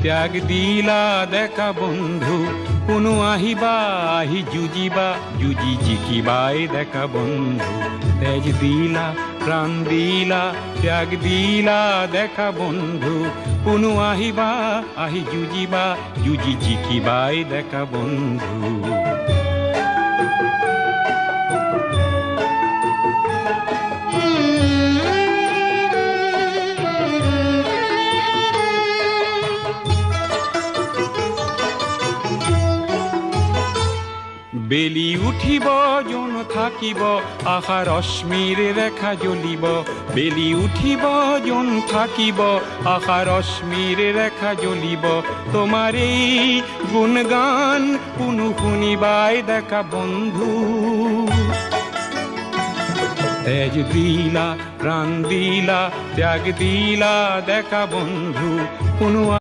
ত্যাগ দিলা দেখা বন্ধু কোনো আহিবা আহি যুজিবা যুজি জিকিবাই দেখা বন্ধু তেজ দিলা প্রাণ দিলা ত্যাগ দিলা দেখা বন্ধু কোনো আহিবা আহি যুজিবা যুজি জিকিবাই দেখা বন্ধু বেলি উঠিব জন থাকিব আশা রশ্মির রেখা জ্বলিব বেলি উঠিব জন থাকিব আশা রশ্মির রেখা জ্বলিব তোমার এই গুণগান পুনু শুনিবাই দেখা বন্ধু তেজ দিলা প্রাণ দিলা ত্যাগ দিলা দেখা বন্ধু কোনো